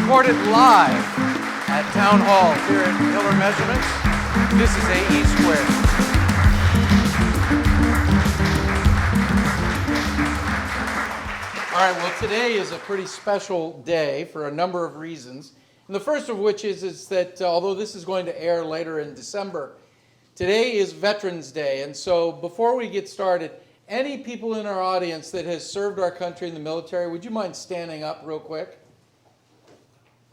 recorded live at Town Hall here at Hiller Measurements. This is AE Squared. All right, well, today is a pretty special day for a number of reasons. And the first of which is that although this is going to air later in December, today is Veterans Day. And so before we get started, any people in our audience that has served our country in the military, would you mind standing up real quick?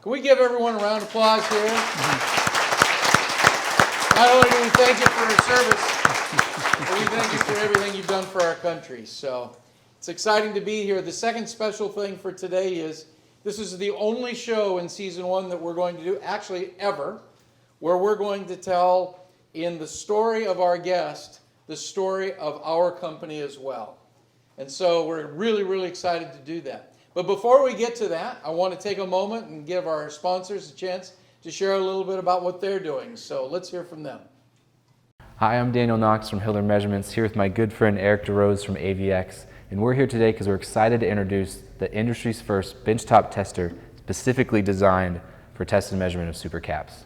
Can we give everyone a round of applause here? Not only do we thank you for your service, but we thank you for everything you've done for our country. So it's exciting to be here. The second special thing for today is this is the only show in season 1 that we're going to do, actually ever, where we're going to tell in the story of our guest, the story of our company as well. And so we're really, really excited to do that. But before we get to that, I want to take a moment and give our sponsors a chance to share a little bit about what they're doing. So let's hear from them. Hi, I'm Daniel Knox from Hiller Measurements, here with my good friend Eric DeRose from AVX. And we're here today because we're excited to introduce the industry's first benchtop tester specifically designed for test and measurement of supercaps.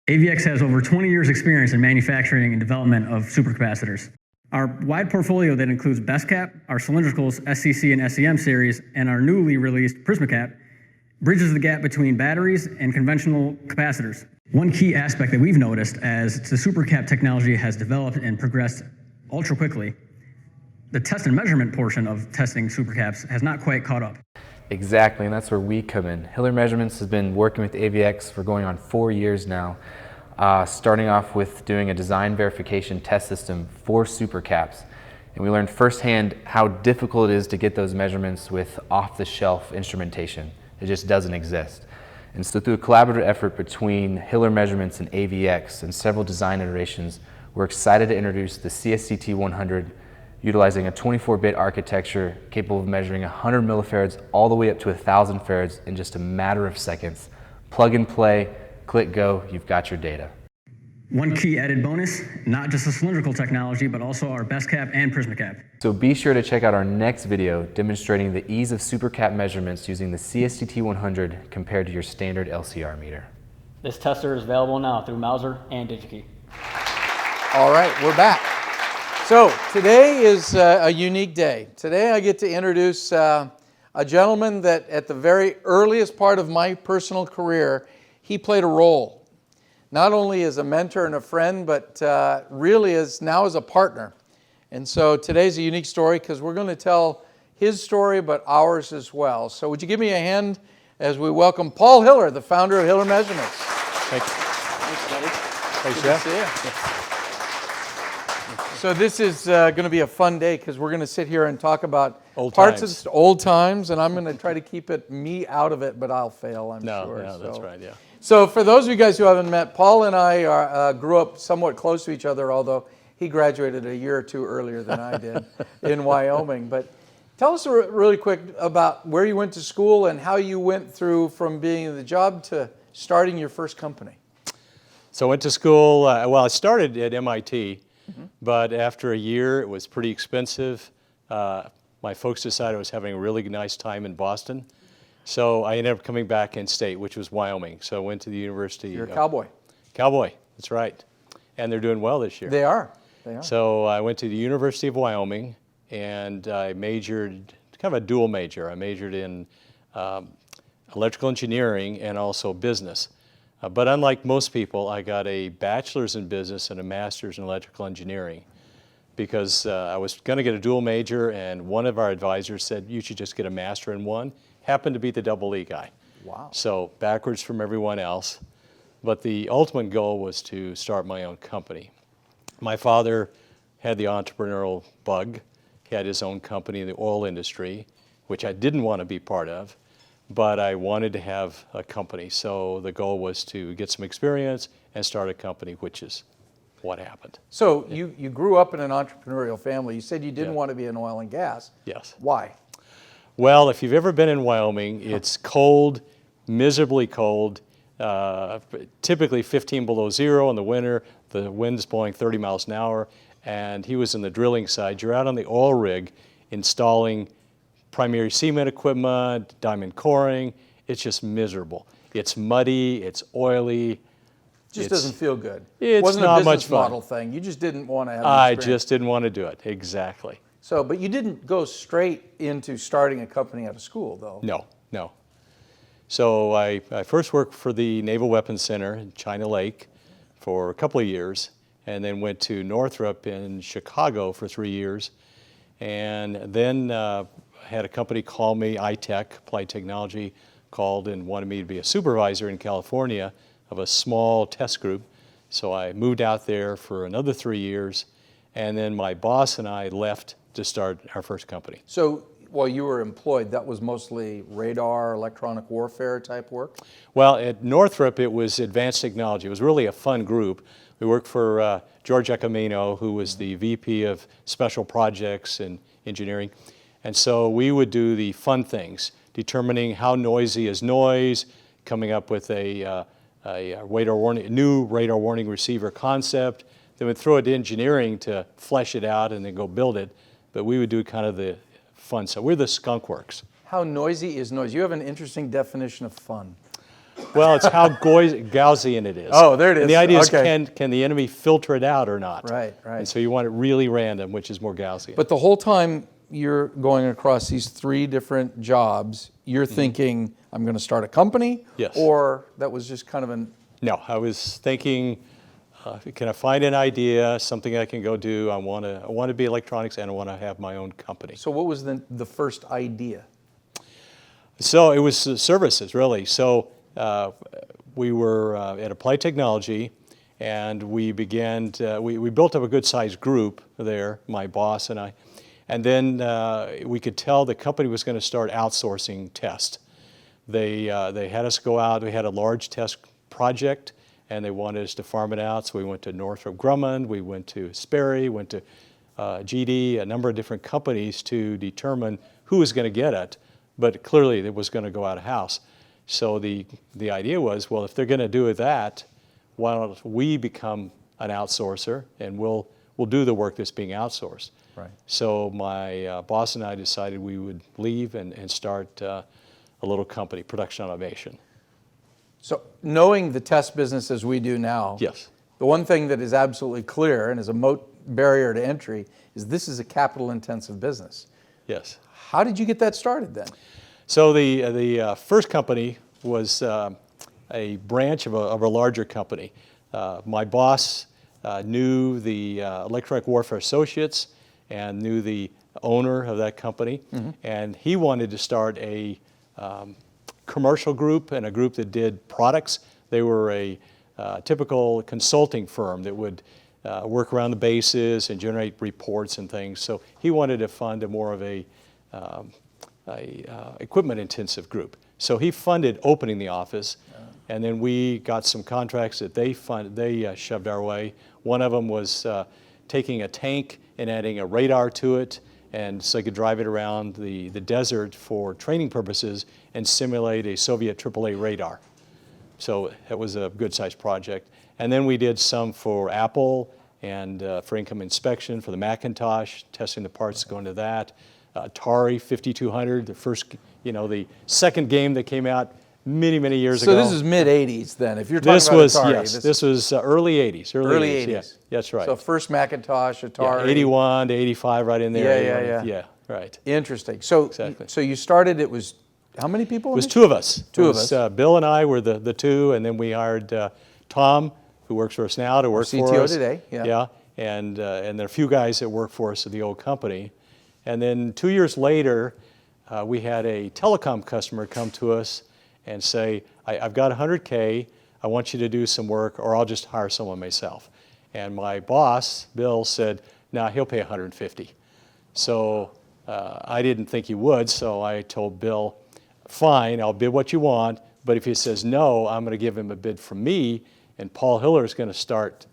AVX has over 20 years experience in manufacturing and development of supercapacitors. Our wide portfolio that includes BestCap, our cylindricals, SCC and SEM series, and our newly released PrismaCap bridges the gap between batteries and conventional capacitors. One key aspect that we've noticed as the supercap technology has developed and progressed ultra quickly, the test and measurement portion of testing supercaps has not quite caught up. Exactly, and that's where we come in. Hiller Measurements has been working with AVX for going on 4 years now, starting off with doing a design verification test system for supercaps. And we learned firsthand how difficult it is to get those measurements with off-the-shelf instrumentation. It just doesn't exist. And so through a collaborative effort between Hiller Measurements and AVX and several design iterations, we're excited to introduce the CSCT-100, utilizing a 24-bit architecture capable of measuring 100 millifarads all the way up to 1,000 farads in just a matter of seconds. Plug and play, click go, you've got your data. One key added bonus, not just the cylindrical technology, but also our BestCap and PrismaCap. So be sure to check out our next video demonstrating the ease of supercap measurements using the CSCT-100 compared to your standard LCR meter. This tester is available now through Mauser and DigiKey. All right, we're back. So today is a unique day. Today I get to introduce a gentleman that at the very earliest part of my personal career, he played a role. Not only as a mentor and a friend, but really now as a partner. And so today's a unique story because we're going to tell his story, but ours as well. So would you give me a hand as we welcome Paul Hiller, the founder of Hiller Measurements. Thank you. Thanks, buddy. Thanks, Good Jeff. to see you. So this is going to be a fun day because we're going to sit here and talk about Old parts times. of old times, and I'm going to try to keep me out of it, but I'll fail, I'm No, sure. that's right, yeah. So for those of you guys who haven't met, Paul and I grew up somewhat close to each other, although he graduated a year or two earlier than I did in Wyoming. But tell us really quick about where you went to school and how you went through from being in the job to starting your first company. So I went to school, I started at MIT, but after a year it was pretty expensive. My folks decided I was having a really nice time in Boston. So I ended up coming back in state, which was Wyoming. So I went to the University. You're a cowboy. Cowboy, that's right. And they're doing well this year. They are. They are. So I went to the University of Wyoming and I majored, kind of a dual major. I majored in electrical engineering and also business. But unlike most people, I got a bachelor's in business and a master's in electrical engineering because I was going to get a dual major and one of our advisors said, you should just get a master in one. Happened to be the double E guy. Wow. So backwards from everyone else. But the ultimate goal was to start my own company. My father had the entrepreneurial bug. He had his own company in the oil industry, which I didn't want to be part of, but I wanted to have a company. So the goal was to get some experience and start a company, which is what happened. So you grew up in an entrepreneurial family. You said you didn't Yeah. want to be in oil and gas. Yes. Why? Well, if you've ever been in Wyoming, it's cold, miserably cold, typically 15 below zero in the winter. The wind's blowing 30 miles an hour, and he was in the drilling side. You're out on the oil rig installing primary cement equipment, diamond coring. It's just miserable. It's muddy, it's oily. Just It's- doesn't feel good. it's Wasn't not a much business fun. model thing. You just didn't want to have the I experience. just didn't want to do it, exactly. So, but you didn't go straight into starting a company out of school, though. No, no. So I first worked for the Naval Weapons Center in China Lake for a couple of years, and then went to Northrop in Chicago for 3 years, and then had a company call me, iTech, Applied Technology, called and wanted me to be a supervisor in California of a small test group. So I moved out there for another 3 years, and then my boss and I left to start our first company. So while you were employed, that was mostly radar, electronic warfare type work? Well, at Northrop, it was advanced technology. It was really a fun group. We worked for George Ecamino, who was the VP of Special Projects and Engineering. And so we would do the fun things, determining how noisy is noise, coming up with a new radar warning receiver concept. Then we'd throw it to engineering to flesh it out and then go build it. But we would do kind of the fun stuff. We're the skunk works. How noisy is noise? You have an interesting definition of fun. Well, it's how Gaussian it is. Oh, there it is. And the idea Okay. is, can the enemy filter it out or not? Right, right. And so you want it really random, which is more Gaussian. But the whole time you're going across these 3 different jobs, you're thinking, I'm going to start a company? Yes. Or that was just kind of an... No, I was thinking, can I find an idea, something I can go do? I want to be electronics, and I want to have my own company. So what was the first idea? So it was services, really. So we were at Applied Technology, and we began to, we built up a good-sized group there, my boss and I. And then we could tell the company was going to start outsourcing test. They had us go out. We had a large test project, and they wanted us to farm it out. So we went to Northrop Grumman, we went to Sperry, went to GD, a number of different companies to determine who was going to get it. But clearly it was going to go out of house. So the idea was, well, if they're going to do that, why don't we become an outsourcer, and we'll do the work that's being outsourced. Right. So my boss and I decided we would leave and start a little company, Production Automation. So knowing the test business as we do now, Yes. the one thing that is absolutely clear and is a moat barrier to entry is this is a capital-intensive business. Yes. How did you get that started then? So the first company was a branch of a larger company. My boss knew the Electronic Warfare Associates and knew the owner of that company, and he wanted to start a commercial group and a group that did products. They were a typical consulting firm that would work around the bases and generate reports and things. So he wanted to fund a more of a equipment-intensive group. So he funded opening the office, and then we got some contracts that they shoved our way. One of them was taking a tank and adding a radar to it, and so they could drive it around the desert for training purposes and simulate a Soviet AAA radar. So that was a good-sized project. And then we did some for Apple and for income inspection for the Macintosh, testing the parts going to that. Atari 5200, the first, the second game that came out many years ago. So this is mid-'80s then, if you're talking This about was, Atari. yes, this was early 80s. Early 80s. 80s. Yeah, that's right. So first Macintosh, Yeah, Atari. 81 to 85, right in there. Yeah. Yeah, right. Interesting. So, Exactly. so you started, it was, how many people? It was 2 of us. Two It of was, us. Bill and I were the 2, and then we hired Tom, who works for us now, to work for CTO us. today, yeah. Yeah, and there are a few guys that work for us at the old company. And then 2 years later, we had a telecom customer come to us and say, I've got 100K, I want you to do some work, or I'll just hire someone myself. And my boss, Bill, said, no, he'll pay 150. So I didn't think he would, so I told Bill, fine, I'll bid what you want, but if he says no, I'm going to give him a bid from me, and Paul Hiller is going to start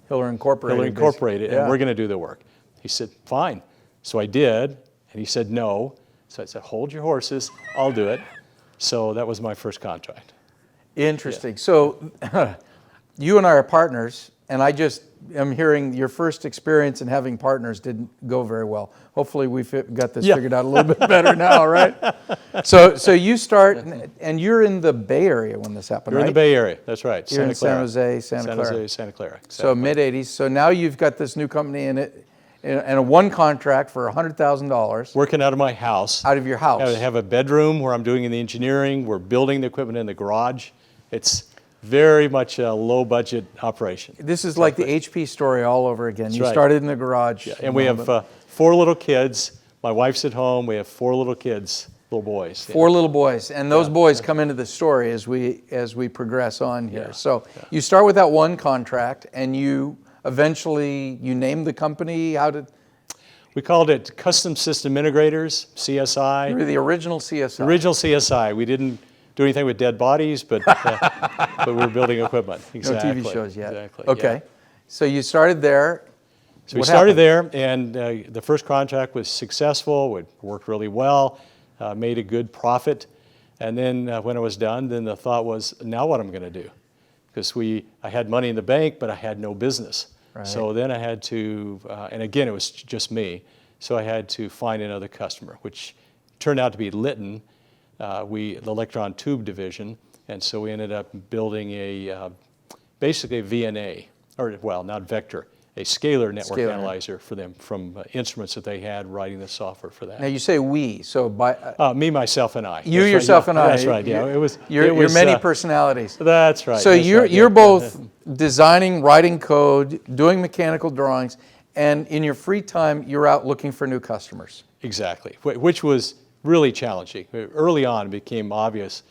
Hiller Incorporated. Hiller Incorporated, Yeah. and we're going to do the work. He said, fine. So I did, and he said no. So I said, hold your horses, I'll do it. So that was my first contract. Interesting. So you and I are partners, and I just am hearing your first experience in having partners didn't go very well. Hopefully we've got this figured out a little bit better now, right? So you start, and you're in the Bay Area when this happened, You're right? in the Bay Area, that's right. You're in San Clara. Jose, Santa Clara. San Jose, Santa Clara. So exactly. mid-'80s. So now you've got this new company in it, and a one contract for $100,000 Working out of my house. out of your house. I have a bedroom where I'm doing the engineering. We're building the equipment in the garage. It's very much a low-budget operation. This is like the HP story all over again. You right. started in the garage. And we have 4 little kids. My wife's at home. We have 4 little kids, little boys. 4 little boys, and those boys come into the story as we progress on here. Yeah. So you start with that one contract, and you eventually name the company. How did We called it Custom System Integrators, CSI. you were the original CSI? Original CSI. We didn't do anything with dead bodies, but we were building equipment. No Exactly. TV shows yet. Exactly. Okay, yeah. so you started there. So we What started happened? there, and the first contract was successful. It worked really well, made a good profit. And then when it was done, then the thought was, now what am I going to do? Because I had money in the bank, but I had no business. Right. So then I had to, and again, it was just me. So I had to find another customer, which turned out to be Litton, the electron tube division. And so we ended up building basically a VNA, or well, not vector, a scalar network Scalar. analyzer for them from instruments that they had writing the software for that. Now you say we, so by Me, myself, and I. you, That's right, yourself, yeah. and I. That's right. Yeah, it was. Your many personalities. That's right. So that's you're right, you're yeah. both designing, writing code, doing mechanical drawings, and in your free time, you're out looking for new customers. Exactly, which was really challenging. Early on, it became obvious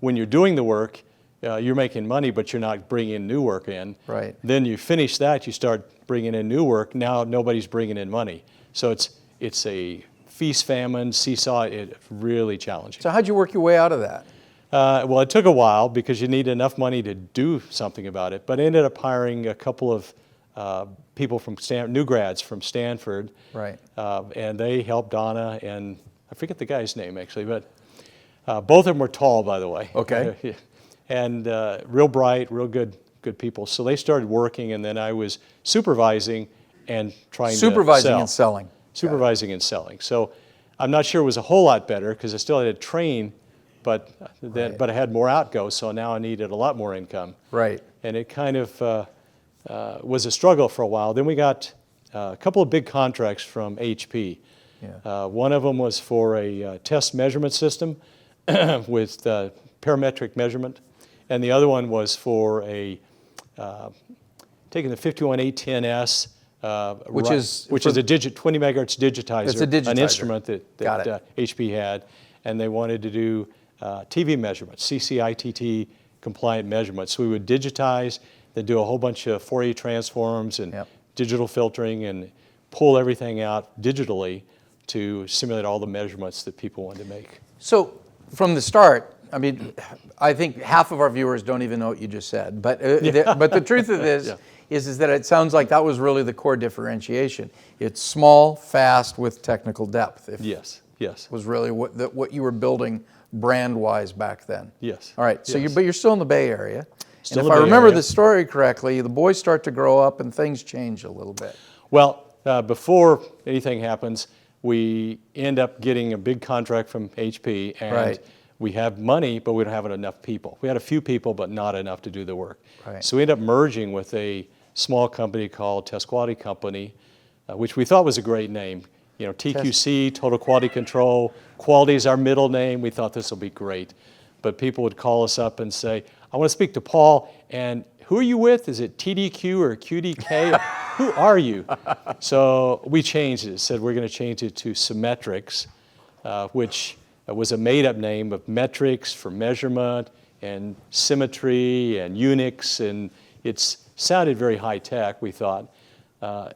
when you're doing the work, you're making money, but you're not bringing new work in. Right. Then you finish that, you start bringing in new work. Now nobody's bringing in money. So it's a feast, famine, seesaw. It's really challenging. So how'd you work your way out of that? Well, it took a while because you need enough money to do something about it. But I ended up hiring a couple of people from new grads from Stanford. Right. And they helped Donna, and I forget the guy's name actually, but both of them were tall, by the way. Okay. And real bright, real good people. So they started working, and then I was supervising and trying to sell. And selling. Supervising and selling. So I'm not sure it was a whole lot better because I still had to train, but I had more outgo, so now I needed a lot more income. Right. And it kind of was a struggle for a while. Then we got a couple of big contracts from HP. Yeah. One of them was for a test measurement system with parametric measurement, and the other one was for taking the 51810S, which is a 20 megahertz digitizer, It's a digitizer. an instrument that Got it. HP had, and they wanted to do TV measurements, CCITT compliant measurements. So we would digitize, then do a whole bunch of Fourier transforms and Yep. digital filtering and pull everything out digitally to simulate all the measurements that people wanted to make. So from the start, I mean, I think half of our viewers don't even know what you just said. But but the truth of this is that it sounds like that was really the core differentiation. It's small, fast, with technical depth. Yes. Was really what you were building brand-wise back then. Yes. All right. So Yes. but you're still in the Bay Area. Still and in if the I Bay remember Area. the story correctly, the boys start to grow up and things change a little bit. Well, before anything happens, we end up getting a big contract from HP, and Right. we have money, but we don't have enough people. We had a few people, but not enough to do the work. Right. So we end up merging with a small company called Test Quality Company, which we thought was a great name. You know, TQC, Total Quality Control. Quality is our middle name. We thought this will be great. But people would call us up and say, I want to speak to Paul, and who are you with? Is it TDQ or QDK? Who are you? So we changed it. Said we're going to change it to Symmetrics, which was a made-up name of metrics for measurement and symmetry and Unix, and it sounded very high-tech, we thought.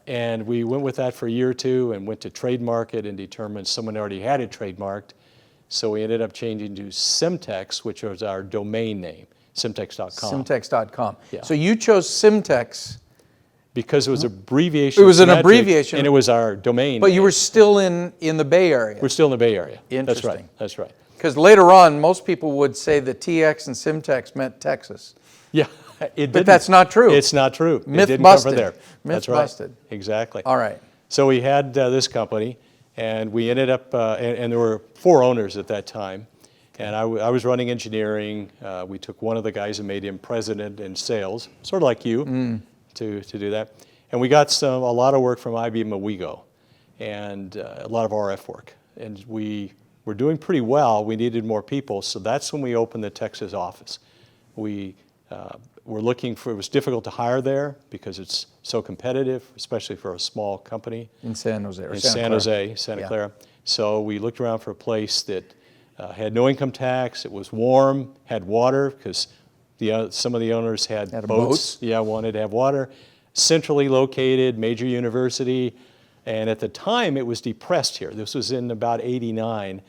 And we went with that for a year or two and went to trademark it and determined someone already had it trademarked. So we ended up changing to Simtex, which was our domain name, Simtex.com. Simtex.com. Yeah. So you chose Simtex, Because it was an abbreviation. It was an Symmetric, abbreviation. And it was our domain but name. you were still in the Bay Area. We're still in the Bay Area. That's right. Interesting. That's right. Because later on, most people would say that TX and Simtex meant Texas. Yeah. It But didn't. that's not true. It's not true. Myth it didn't busted. come from there. Myth That's right. busted. Exactly. All right. So we had this company, and we ended up, and there were 4 owners at that time, and I was running engineering. We took one of the guys and made him president in sales, sort of like you, to do that. And we got a lot of work from IBM and WeGo, and a lot of RF work. And we were doing pretty well. We needed more people, so that's when we opened the Texas office. We were looking for, it was difficult to hire there because it's so competitive, especially for a small company. In San Jose. Or In Santa Santa Yeah. Clara. So we looked around for a place that had no income tax, it was warm, had water, because some of the owners had Had boats. boats? Yeah, wanted to have water. Centrally located, major university, and at the time it was depressed here. This was in about '89,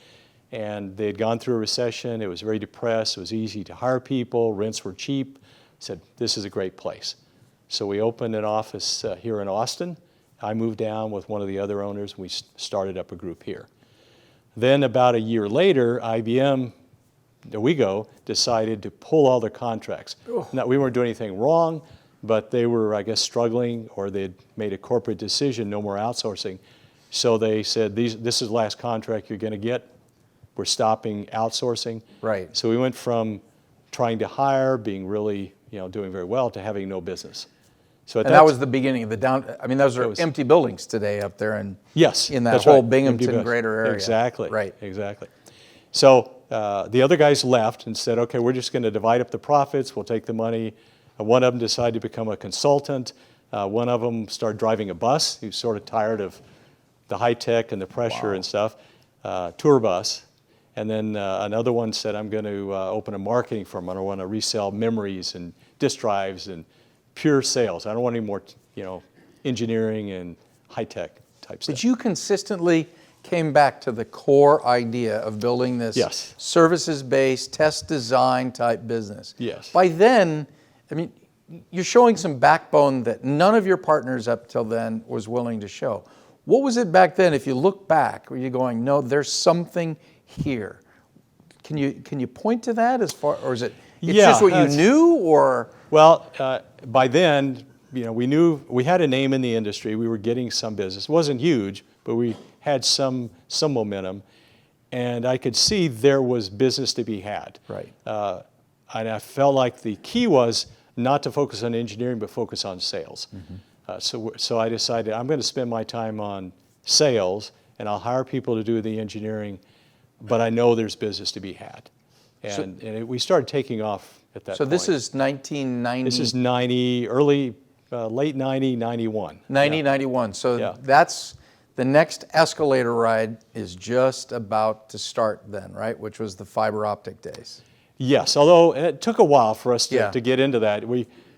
and they had gone through a recession. It was very depressed. It was easy to hire people. Rents were cheap. Said, this is a great place. So we opened an office here in Austin. I moved down with one of the other owners, and we started up a group here. Then about a year later, IBM, WeGo, decided to pull all their contracts. Now, we weren't doing anything wrong, but they were, I guess, struggling, or they'd made a corporate decision, no more outsourcing. So they said, this is the last contract you're going to get. We're stopping outsourcing. Right. So we went from trying to hire, being really, doing very well, to having no business. So And that was the beginning of the down. I mean, those are was- empty buildings today up there, and Yes, in that that's whole right. Binghamton Empty greater area. Exactly. Right. Exactly. So the other guys left and said, okay, we're just going to divide up the profits. We'll take the money. One of them decided to become a consultant. One of them started driving a bus. He was sort of tired of the high tech and the pressure and stuff. Tour bus. And then another one said, I'm going to open a marketing firm. I don't want to resell memories and disk drives and pure sales. I don't want any more, engineering and high-tech type stuff. But you consistently came back to the core idea of building this Yes. services-based, test design type business. Yes. By then, I mean, you're showing some backbone that none of your partners up till then was willing to show. What was it back then, if you look back, were you going, no, there's something here? Can you point to that as far, or is it just what you knew, or? Well, by then, we knew we had a name in the industry. We were getting some business. It wasn't huge, but we had some momentum, and I could see there was business to be had. Right. And I felt like the key was not to focus on engineering, but focus on sales. So I decided I'm going to spend my time on sales, and I'll hire people to do the engineering, but I know there's business to be had. And we started taking off at that point. So this is 1990. This is late 90, 91. 90, Yeah. 91. So Yeah. that's the next escalator ride is just about to start then, right? Which was the fiber optic days. Yes, although it took a while for us Yeah. to get into that.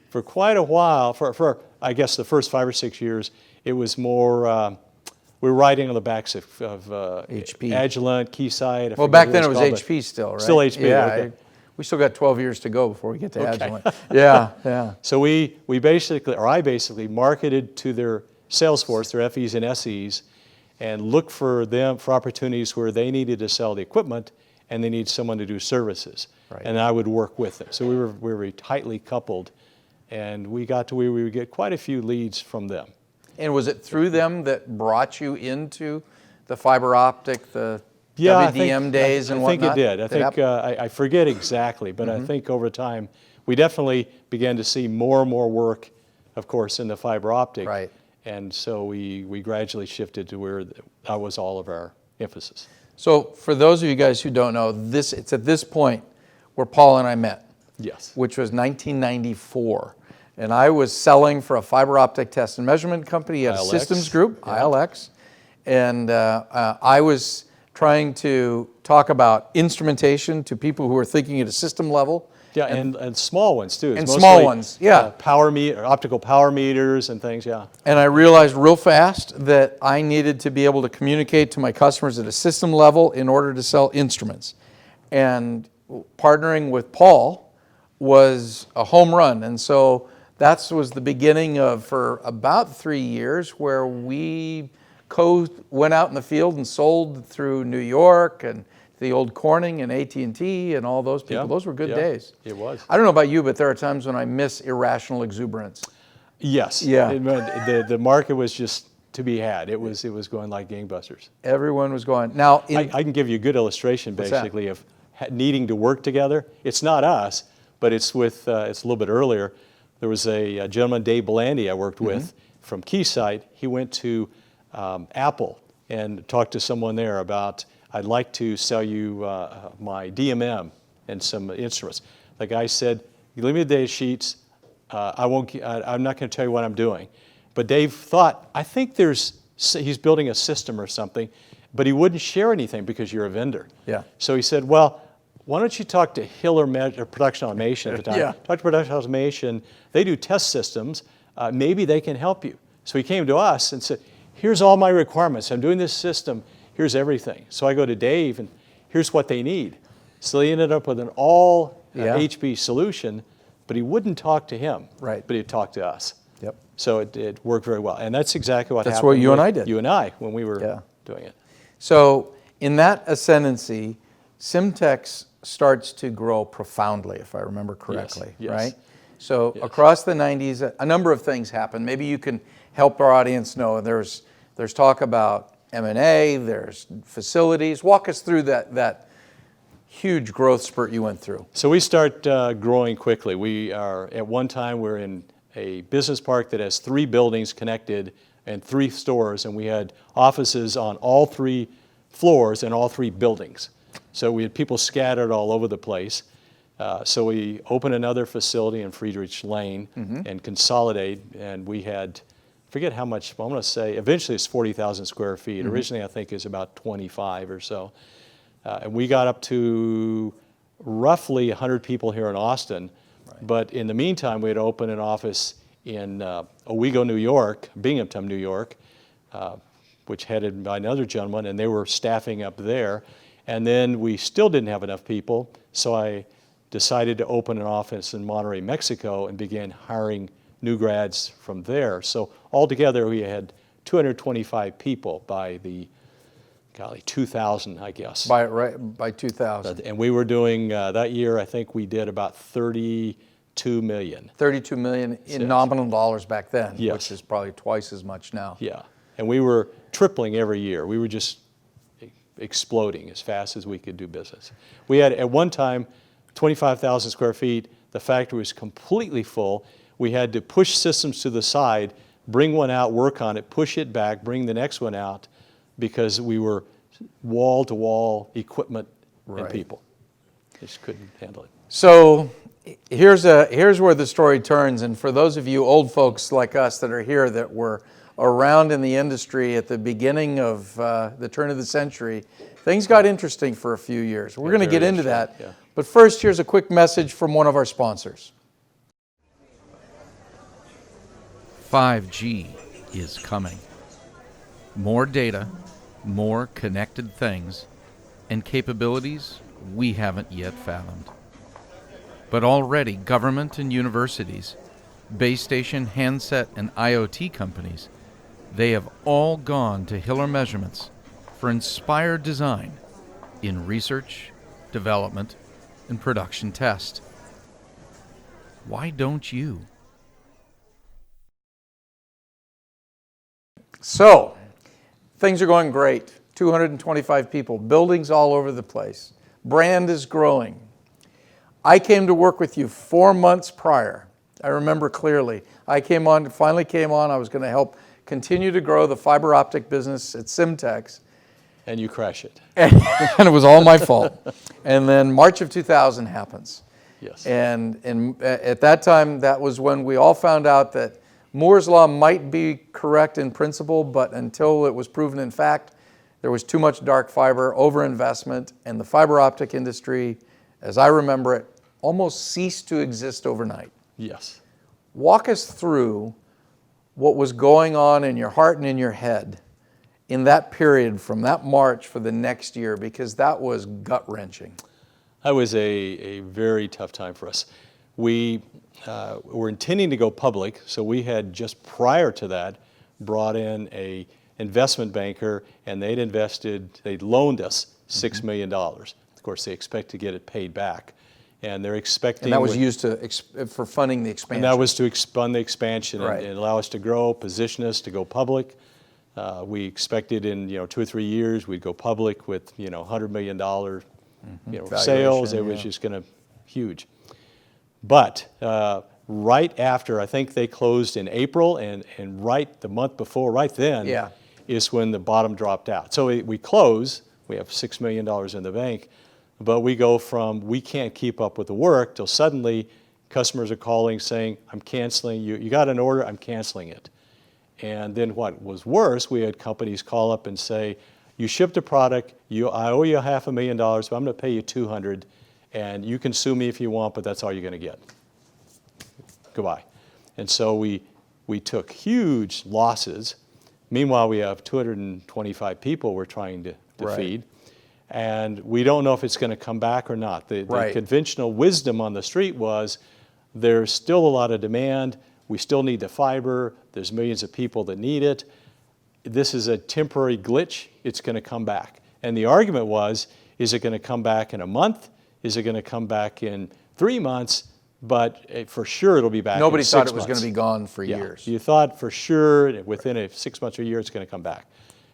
For quite a while, for I guess the first 5 or 6 years, it was more, we were riding on the backs of HP. Agilent, Keysight. Well, back then it was HP still, right? Still HP, Yeah, okay. we still got 12 years to go before we get to Agilent. Yeah. So I basically marketed to their sales force, their FEs and SEs, and looked for opportunities where they needed to sell the equipment and they need someone to do services. Right. And I would work with them. So we were very tightly coupled, and we got to where we would get quite a few leads from them. And was it through them that brought you into the fiber optic, the Yeah, WDM days and whatnot? I think it did. I forget exactly, but I think over time, we definitely began to see more and more work, of course, in the fiber optic. Right. And so we gradually shifted to where that was all of our emphasis. So for those of you guys who don't know, it's at this point where Paul and I met. Yes. Which was 1994. And I was selling for a fiber optic test and measurement company at a ILX. systems group, Yeah. ILX. And I was trying to talk about instrumentation to people who were thinking at a system level. Yeah, and small ones too. It's And mostly, small ones, yeah. Optical power meters and things, yeah. And I realized real fast that I needed to be able to communicate to my customers at a system level in order to sell instruments. And partnering with Paul was a home run. And so that was the beginning of, for about 3 years, where we went out in the field and sold through New York and the old Corning and AT&T and all those people. Yeah, Those were good yeah, days. it was. I don't know about you, but there are times when I miss irrational exuberance. Yes. Yeah. The market was just to be had. It was going like gangbusters. Everyone was going. Now, I can give you a good illustration, What's that? basically, of needing to work together. It's not us, but it's with, it's a little bit earlier. There was a gentleman, Dave Belandy, I worked with from Keysight. He went to Apple and talked to someone there about, I'd like to sell you my DMM and some instruments. The guy said, you leave me the data sheets, I'm not going to tell you what I'm doing. But Dave thought, I think he's building a system or something, but he wouldn't share anything because you're a vendor. Yeah. So he said, well, why don't you talk to Hiller Production Automation at the time. Yeah. Talk to Production Automation. They do test systems. Maybe they can help you. So he came to us and said, here's all my requirements. I'm doing this system. Here's everything. So I go to Dave, and here's what they need. So they ended up with an all HB solution, but he wouldn't talk to him. Right. But he'd talk to us. Yep. So it worked very well. And that's exactly what happened. That's what you and with I did. You and I, when we were doing it. So in that ascendancy, Simtex starts to grow profoundly, if I remember correctly, Yes. right? So across the 90s, a number of things happened. Maybe you can help our audience know. There's talk about M&A, there's facilities. Walk us through that huge growth spurt you went through. So we start growing quickly. We are, at one time, we're in a business park that has 3 buildings connected and 3 stores, and we had offices on all 3 floors in all 3 buildings. So we had people scattered all over the place. So we opened another facility in Friedrich Lane and consolidate, and we had, forget how much, I'm going to say, eventually it's 40,000 square feet. Originally, I think it was about 25 or so. And we got up to roughly 100 people here in Austin. Right. But in the meantime, we had opened an office in Owego, New York, Binghamton, New York, which headed by another gentleman, and they were staffing up there. And then we still didn't have enough people, so I decided to open an office in Monterrey, Mexico, and began hiring new grads from there. So altogether, we had 225 people by the, 2000, I guess. By 2000. And we were doing, that year, I think we did about 32 million. 32 million in nominal dollars back then, Yes. which is probably twice as much now. Yeah, and we were tripling every year. We were just exploding as fast as we could do business. We had, at one time, 25,000 square feet. The factory was completely full. We had to push systems to the side, bring one out, work on it, push it back, bring the next one out, because we were wall-to-wall equipment and people. Just couldn't handle it. So here's where the story turns, and for those of you old folks like us that are here that were around in the industry at the beginning of the turn of the century, things got interesting for a few years. We're going to get into that. Yeah. But first, here's a quick message from one of our sponsors. 5G is coming. More data, more connected things, and capabilities we haven't yet fathomed. But already government and universities, base station, handset, and IoT companies, they have all gone to Hiller Measurements for inspired design in research, development, and production test. Why don't you? So, things are going great. 225 people, buildings all over the place. Brand is growing. I came to work with you 4 months prior. I remember clearly. I finally came on. I was going to help continue to grow the fiber optic business at Simtex. And you crash it. And it was all my fault. And then March of 2000 happens. Yes. And at that time, that was when we all found out that Moore's Law might be correct in principle, but until it was proven in fact, there was too much dark fiber, overinvestment, and the fiber optic industry, as I remember it, almost ceased to exist overnight. Yes. Walk us through what was going on in your heart and in your head in that period from that March for the next year, because that was gut-wrenching. That was a very tough time for us. We were intending to go public, so we had just prior to that brought in a investment banker, and they'd loaned us $6 million. Of course, they expect to get it paid back. And they're expecting... And that was used for funding the expansion. And that was to fund the expansion Right. and allow us to grow, position us to go public. We expected in 2 or 3 years we'd go public with $100 million sales. It was just going to huge. But right after, I think they closed in April, and right the month before, right then, is when the bottom dropped out. So we close, we have $6 million in the bank, but we go from we can't keep up with the work till suddenly customers are calling saying, I'm canceling, you got an order, I'm canceling it. And then what was worse, we had companies call up and say, you shipped a product, I owe you $500,000, but I'm going to pay you $200,000, and you can sue me if you want, but that's all you're going to get. Goodbye. And so we took huge losses. Meanwhile, we have 225 people we're trying to feed, and we don't know if it's going to come back or not. The conventional wisdom on the street was there's still a lot of demand. We still need the fiber. There's millions of people that need it. This is a temporary glitch. It's going to come back. And the argument was, is it going to come back in a month? Is it going to come back in 3 months? But for sure it'll be back in 6 months. Nobody thought it was going to be gone for years. You thought for sure within 6 months or a year it's going to come back.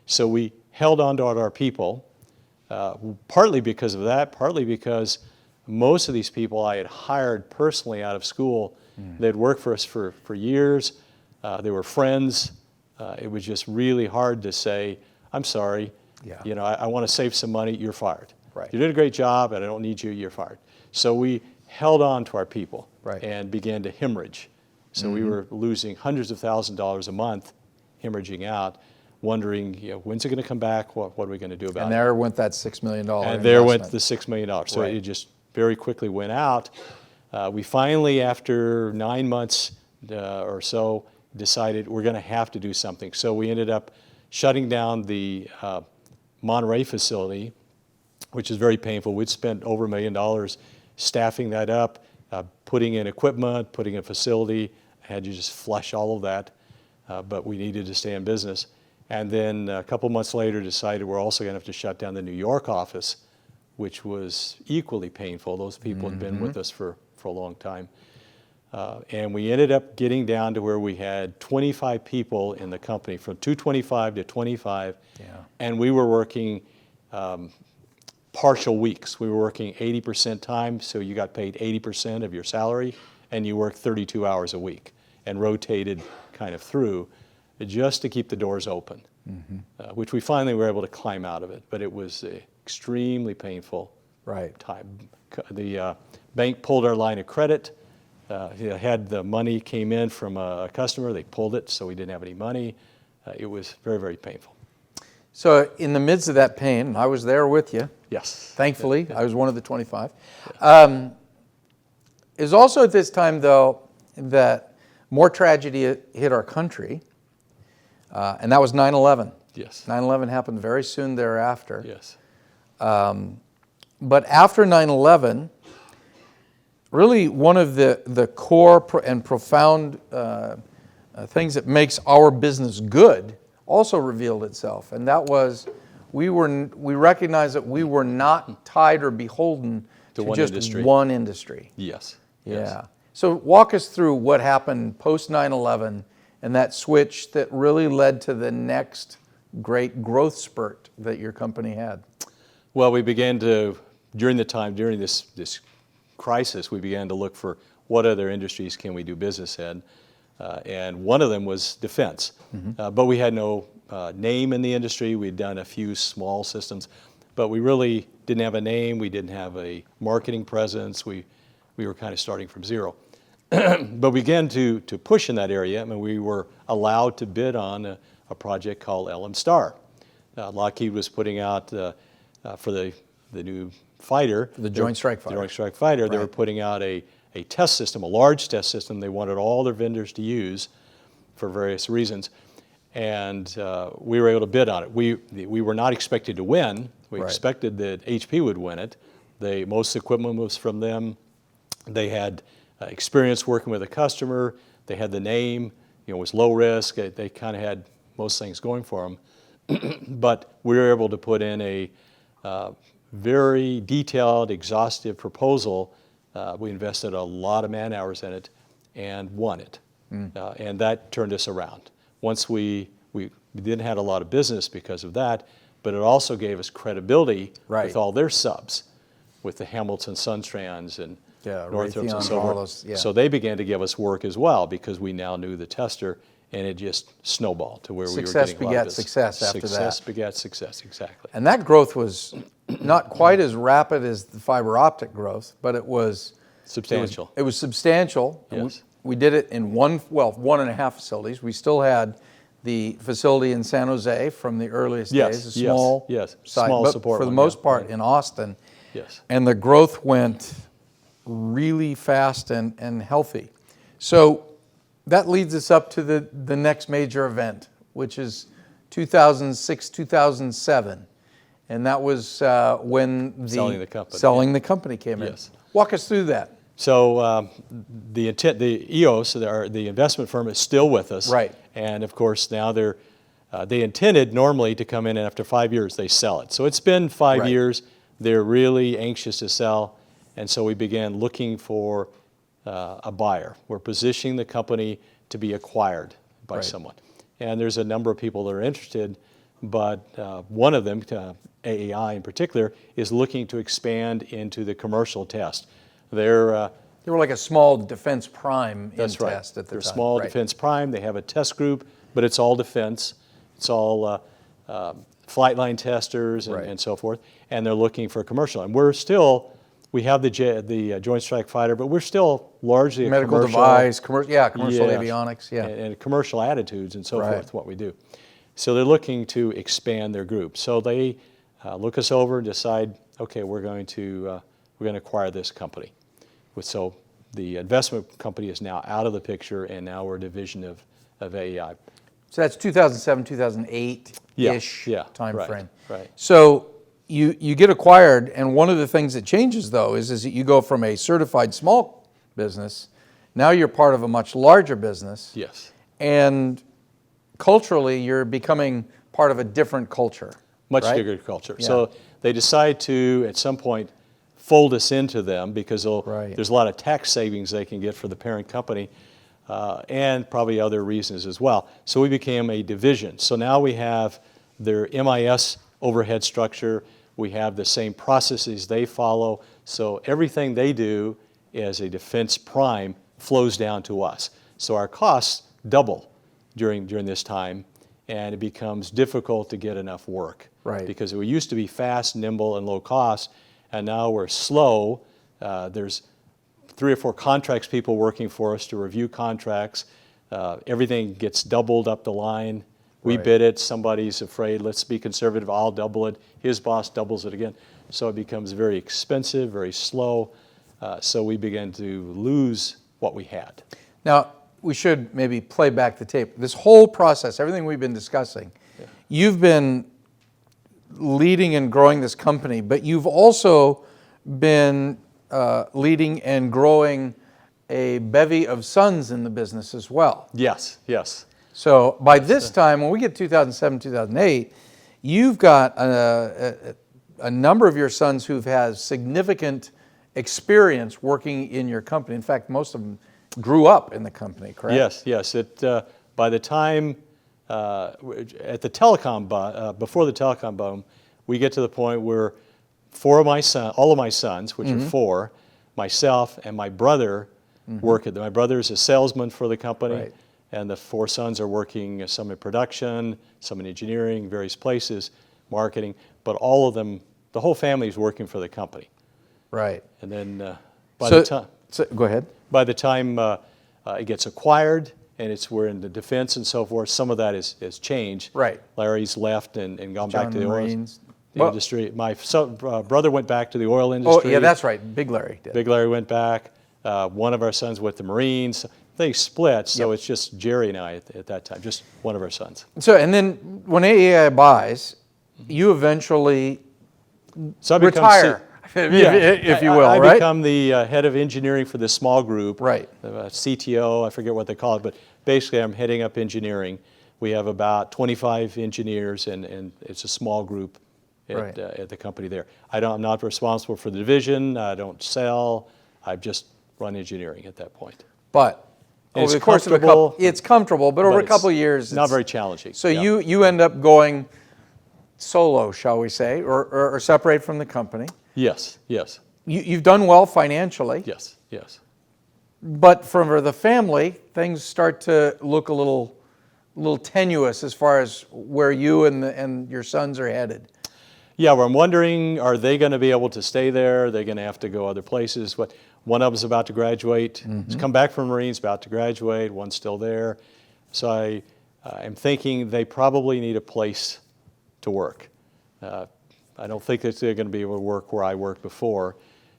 So we held on to our people, partly because of that, partly because most of these people I had hired personally out of school. They'd worked for us for years. They were friends. It was just really hard to say, I'm sorry, I want to save some money, you're fired. You did a great job, and I don't need you, you're fired. So we held on to our people and began to hemorrhage. So we were losing hundreds of thousands of dollars a month, hemorrhaging out, wondering, when's it going to come back? What are we going to do about it? And there went that $6 million And there went the $6 million. So it just very quickly went out. We finally, after 9 months or so, decided we're going to have to do something. So we ended up shutting down the Monterey facility, which is very painful. We'd spent over $1 million staffing that up, putting in equipment, putting in a facility. I had to just flush all of that, but we needed to stay in business. And then a couple months later decided we're also going to have to shut down the New York office, which was equally painful. Those people had been with us for a long time. And we ended up getting down to where we had 25 people in the company, from 225 to 25, and we were working partial weeks. We were working 80% time, so you got paid 80% of your salary, and you worked 32 hours a week, and rotated kind of through, just to keep the doors open, which we finally were able to climb out of it, but it was extremely painful time. The bank pulled our line of credit. Had the money came in from a customer, they pulled it, so we didn't have any money. It was very, very painful. So in the midst of that pain, I was there with you. Yes. Thankfully, I was one of the 25. It was also at this time, though, that more tragedy hit our country, and that was 9/11. Yes. 9/11 happened very soon thereafter. Yes. But after 9/11, really one of the core and profound things that makes our business good also revealed itself, and that was we recognized that we were not tied or beholden to just one industry. Yes. Yeah. Yes. So walk us through what happened post 9/11 and that switch that really led to the next great growth spurt that your company had. Well, we began to, during this crisis, we began to look for what other industries can we do business in, and one of them was defense. But we had no name in the industry. We'd done a few small systems, but we really didn't have a name. We didn't have a marketing presence. We were kind of starting from zero. But we began to push in that area. I mean, we were allowed to bid on a project called LM Star. Lockheed was putting out for the new fighter. The Joint Strike Fighter. The Joint Strike Fighter. They were putting out a test system, a large test system they wanted all their vendors to use for various reasons. And we were able to bid on it. We were not expected to win. We expected that HP would win it. Most equipment was from them. They had experience working with a customer. They had the name. It was low risk. They kind of had most things going for them. But we were able to put in a very detailed, exhaustive proposal. We invested a lot of man hours in it and won it. And that turned us around. Once we didn't have a lot of business because of that, but it also gave us credibility Right. with all their subs, with the Hamilton Sunstrands and Yeah, Northrops Raytheon, and so all forth. those, yeah. So they began to give us work as well because we now knew the tester, and it just snowballed to where we were Success getting a lot of begets business. success after that. Success begets success, exactly. And that growth was not quite as rapid as the fiber optic growth, but it was Substantial. It was substantial. And Yes. we did it in one and a half facilities. We still had the facility in San Jose from the earliest Yes, days, a yes, small yes. site, Small but support for the one, most yeah, part right. in Austin. Yes. And the growth went really fast and healthy. So that leads us up to the next major event, which is 2006, 2007. And that was when Selling the company, selling the company came Yes. in. Walk us through that. So the EOS, the investment firm, is still with us. Right. And of course now they intended normally to come in, and after 5 years they sell it. So it's been 5 Right. years. They're really anxious to sell, and so we began looking for a buyer. We're positioning the company to be acquired by Right. someone. And there's a number of people that are interested, but one of them, AEI in particular, is looking to expand into the commercial test. They were like a small defense prime That's right. test at the They're time. small Right. defense prime. They have a test group, but it's all defense. It's all flight line testers Right. and so forth. And they're looking for commercial. And we have the Joint Strike Fighter, but we're still largely a Medical commercial device, commercial Yeah. avionics, yeah. and commercial attitudes and so Right. forth, what we do. So they're looking to expand their group. So they look us over and decide, okay, we're going to acquire this company. So the investment company is now out of the picture, and now we're a division of AEI. So that's 2007, 2008-ish Yeah, time right, frame. right. So you get acquired, and one of the things that changes, though, is that you go from a certified small business, now you're part of a much larger business. Yes. And culturally, you're becoming part of a different culture. Much right? bigger culture. Yeah. So they decide to, at some point, fold us into them because Right. there's a lot of tax savings they can get for the parent company, and probably other reasons as well. So we became a division. So now we have their MIS overhead structure. We have the same processes they follow. So everything they do as a defense prime flows down to us. So our costs double during this time, and it becomes difficult to get enough work. Right. Because we used to be fast, nimble, and low cost, and now we're slow. There's 3 or 4 contracts people working for us to review contracts. Everything gets doubled up the line. We Right. bid it, somebody's afraid, let's be conservative, I'll double it. His boss doubles it again. So it becomes very expensive, very slow. So we began to lose what we had. Now, we should maybe play back the tape. This whole process, everything we've been discussing, you've been leading and growing this company, but you've also been leading and growing a bevy of sons in the business as well. Yes, yes. So by this time, when we get 2007, 2008, you've got a number of your sons who've had significant experience working in your company. In fact, most of them grew up in the company, correct? Yes, yes. By the time, at the telecom, before the telecom boom, we get to the point where all of my sons, which are 4, myself and my brother work at my brother is a salesman for the company, Right. and the 4 sons are working, some in production, some in engineering, various places, marketing, but all of them, the whole family is working for the company. Right. And then by the time... So, go ahead. By the time it gets acquired and we're in the defense and so forth, some of that has changed. Right. Larry's left and gone back to the oil Marines. industry. My brother went back to the oil Oh, industry. yeah, that's right. Big Larry did. Big Larry went back. One of our sons with the Marines. They split, so it's just Jerry and I at that time, just one of our sons. So, and then when AEI buys, you eventually So I become retire, if you will, I right? become the head of engineering for this small group. Right. CTO, I forget what they call it, but basically I'm heading up engineering. We have about 25 engineers, and it's a small group Right. at the company there. I'm not responsible for the division. I don't sell. I just run engineering at that point. But And over it's the course of a comfortable, couple, it's comfortable, but over but a couple it's of years, not it's- very challenging. So Yeah. you end up going solo, shall we say, or separate from the company. Yes, yes, You've done well financially, yes, yes. but for the family, things start to look a little tenuous as far as where you and your sons are headed. Yeah, well, I'm wondering, are they going to be able to stay there? Are they going to have to go other places? One of them's about to graduate. He's come back from Marines, about to graduate. One's still there. So I'm thinking they probably need a place to work. I don't think that they're going to be able to work where I worked before.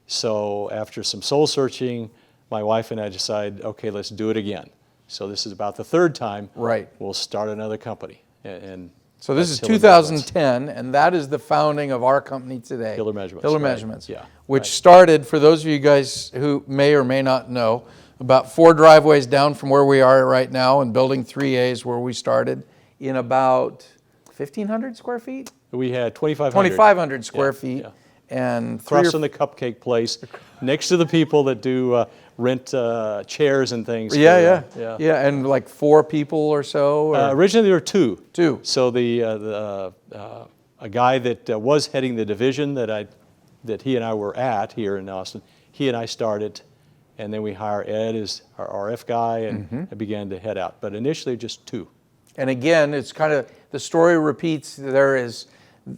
So after some soul searching, my wife and I decided, okay, let's do it again. So this is about the third time. Right. We'll start another company. And So this is that's Hiller Measurements. 2010, and that is the founding of our company today. Hiller Measurements, Hiller right. Measurements. Yeah, Which right. started, for those of you guys who may or may not know, about 4 driveways down from where we are right now in Building 3A's where we started, in about 1,500 square feet? We had 2,500. 2,500 square Yeah, feet. yeah. And Across from the cupcake place, next to the people that do rent chairs and things. for, yeah, and like 4 people or so? Or? Originally there were 2. 2. So a guy that was heading the division that he and I were at here in Austin, he and I started, and then we hire Ed as our RF guy and began to head out. But initially just 2. And again, it's kind of, the story repeats. There is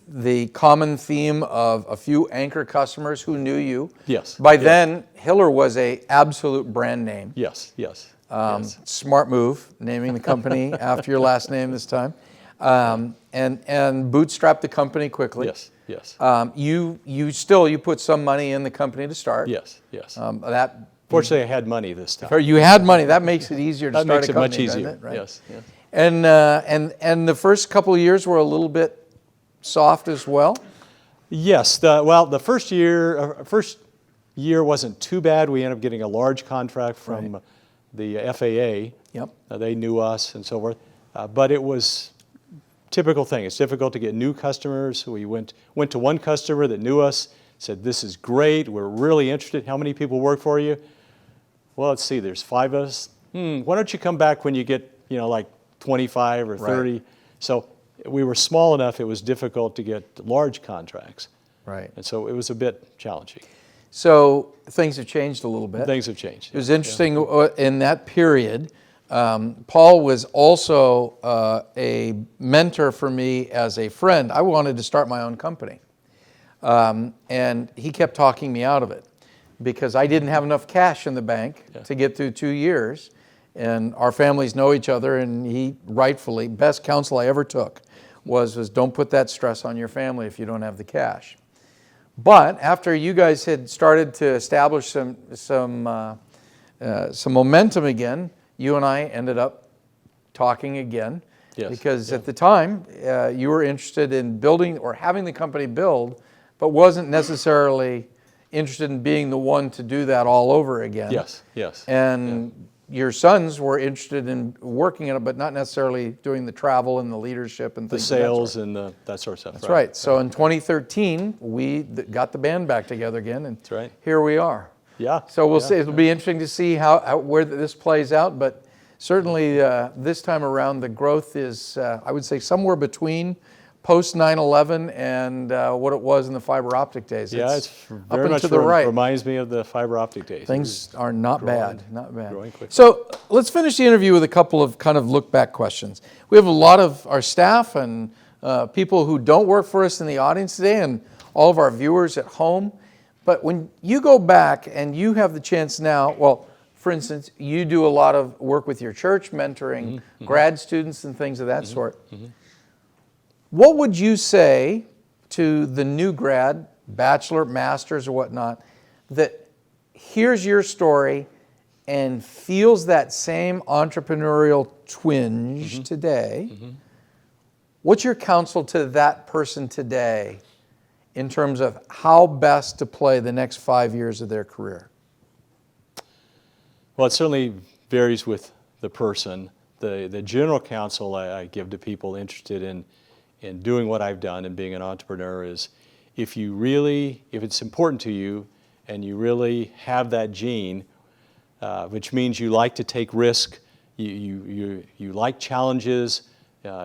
the common theme of a few anchor customers who knew you. Yes. By yes. then, Hiller was a absolute brand name. Yes, yes. Yes. Smart move, naming the company after your last name this time. And bootstrapped the company quickly. Yes, yes. You put some money in the company to start. Yes, yes. Fortunately, I had money this time. you had money. That makes it easier to That start makes a it company, much easier. doesn't it? Right? Yes, yes. And the first couple of years were a little bit soft as well. Yes. The first year wasn't too bad. We ended up getting a large contract from the FAA. Yep. They knew us and so forth. But it was typical thing. It's difficult to get new customers. We went to one customer that knew us, said, "This is great. We're really interested. How many people work for you?" "Well, let's see. There's 5 of us. Why don't you come back when you get, like 25 or 30? Right. So we were small enough, it was difficult to get large contracts. Right. And so it was a bit challenging. So things have changed a little bit. Things have changed. It was interesting in that period. Paul was also a mentor for me as a friend. I wanted to start my own company. And he kept talking me out of it because I didn't have enough cash in the bank to get through 2 years. And our families know each other, and he rightfully, best counsel I ever took was don't put that stress on your family if you don't have the cash. But after you guys had started to establish some momentum again, you and I ended up talking again. Yes, Because at the time, you were interested in building or having the company build, but wasn't necessarily interested in being the one to do that all over again. Yes, yes. And your sons were interested in working in it, but not necessarily doing the travel and the leadership and The things of that sales sort. and that sort of stuff. That's right. So in 2013, we got the band back together again, and That's right. here we are. Yeah. So we'll see. It'll be interesting to see where this plays out, but certainly this time around, the growth is, I would say, somewhere between post 9/11 and what it was in the fiber optic days. Yeah, it's up very and much to the right. reminds me of the fiber optic days. Things are not growing- bad, not bad. growing quickly. So let's finish the interview with a couple of kind of look back questions. We have a lot of our staff and people who don't work for us in the audience today and all of our viewers at home. But when you go back and you have the chance now, well, for instance, you do a lot of work with your church, mentoring grad students and things of that sort. What would you say to the new grad, bachelor, master's, or whatnot, that hears your story and feels that same entrepreneurial twinge today? What's your counsel to that person today in terms of how best to play the next 5 years of their career? Well, it certainly varies with the person. The general counsel I give to people interested in in doing what I've done and being an entrepreneur is if it's important to you and you really have that gene, which means you like to take risk, you like challenges,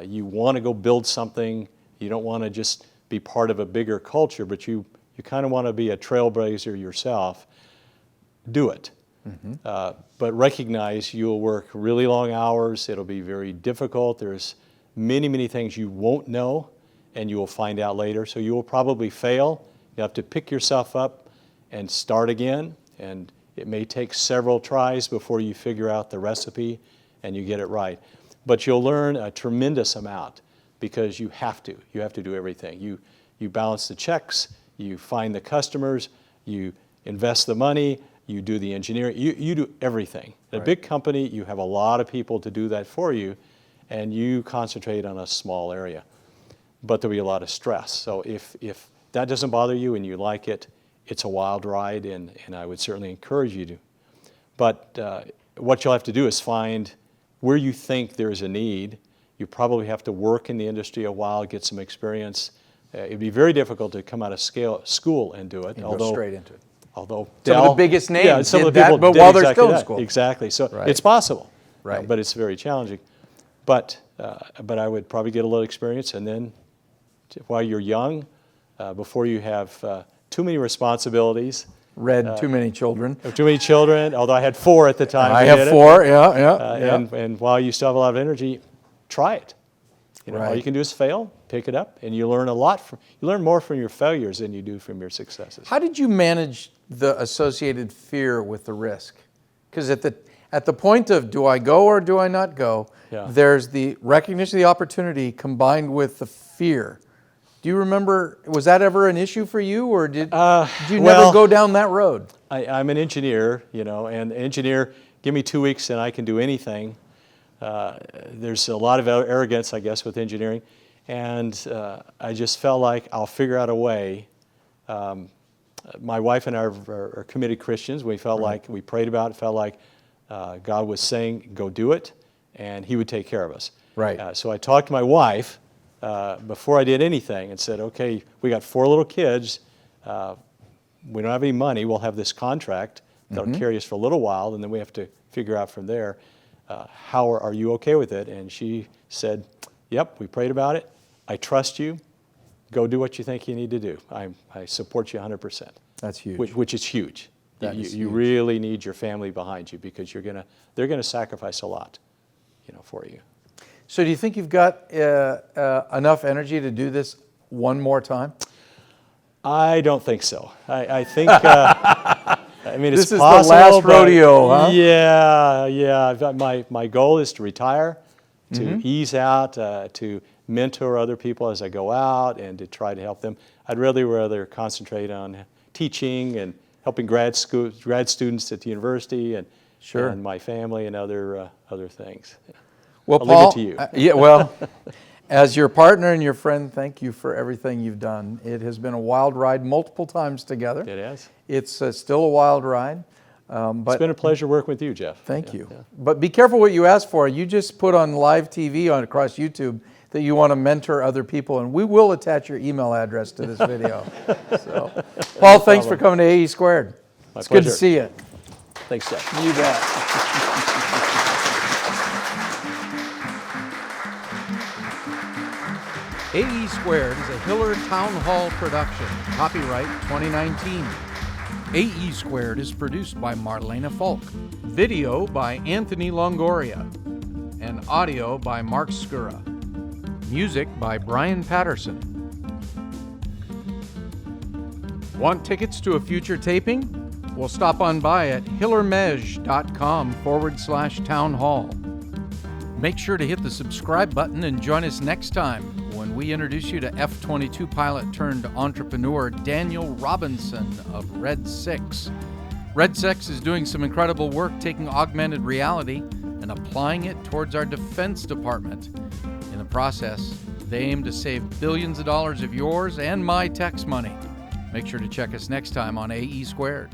you want to go build something, you don't want to just be part of a bigger culture, but you kind of want to be a trailblazer yourself, do it. But recognize you'll work really long hours, it'll be very difficult, there's many, many things you won't know and you will find out later, so you will probably fail. You have to pick yourself up and start again, and it may take several tries before you figure out the recipe and you get it right. But you'll learn a tremendous amount because you have to do everything. You balance the checks, you find the customers, you invest the money, you do the engineering, you do everything. In a big company, you have a lot of people to do that for you, and you concentrate on a small area. But there'll be a lot of stress. So if that doesn't bother you and you like it, it's a wild ride, and I would certainly encourage you to. But what you'll have to do is find where you think there's a need. You probably have to work in the industry a while, get some experience. It'd be very difficult to come out of school and do it. And go straight into it. Although Some of the biggest names some did of the people that, but did while they're exactly still in that. school. Exactly. So Right. it's possible, Right. but it's very challenging. But I would probably get a little experience, and then while you're young, before you have too many responsibilities, Too many children. too many children, although I had 4 at the time. I we have did it. 4, yeah. And while you still have a lot of energy, try it. All Right. you can do is fail, pick it up, and you learn a lot. You learn more from your failures than you do from your successes. How did you manage the associated fear with the risk? Because at the point of do I go or do I not go, there's the recognition of the opportunity combined with the fear. Do you remember, was that ever an issue for you, or did you never go down that road? I'm an engineer, and an engineer, give me 2 weeks and I can do anything. There's a lot of arrogance, I guess, with engineering, and I just felt like I'll figure out a way. My wife and I are committed Christians. We felt like, we prayed about it, felt like God was saying, go do it, and He would take care of us. Right. So I talked to my wife before I did anything and said, okay, we got 4 little kids. We don't have any money. We'll have this contract that'll carry us for a little while, and then we have to figure out from there, how are you okay with it? And she said, yep, we prayed about it. I trust you. Go do what you think you need to do. I support you 100%. That's huge. Which is huge. You huge. really need your family behind you because they're gonna sacrifice a lot, for you. So do you think you've got enough energy to do this one more time? I don't think so. I think, I mean, it's This is possible, the last but rodeo, huh? Yeah. My goal is to retire, to ease out, to mentor other people as I go out and to try to help them. I'd really rather concentrate on teaching and helping grad students at the university and my family and other things. Well, I'll Paul, leave it to you. yeah, well, as your partner and your friend, thank you for everything you've done. It has been a wild ride multiple times together. It is. It's still a wild ride. But It's been a pleasure working with you, Jeff. thank Yeah, you. yeah. But be careful what you ask for. You just put on live TV across YouTube that you want to mentor other people, and we will attach your email address to this video. So, Paul, thanks for coming to AE Squared. It's good to pleasure. see you. Thanks, Jeff. You bet. AE Squared is a Hiller Town Hall production. Copyright 2019. AE Squared is produced by Marlena Falk. Video by Anthony Longoria. And audio by Mark Skura. Music by Brian Patterson. Want tickets to a future taping? Well, stop on by at hillermej.com/town hall. Make sure to hit the subscribe button and join us next time when we introduce you to F-22 pilot turned entrepreneur Daniel Robinson of Red 6. Red 6 is doing some incredible work taking augmented reality and applying it towards our Defense Department. In the process, they aim to save billions of dollars of yours and my tax money. Make sure to check us next time on AE Squared.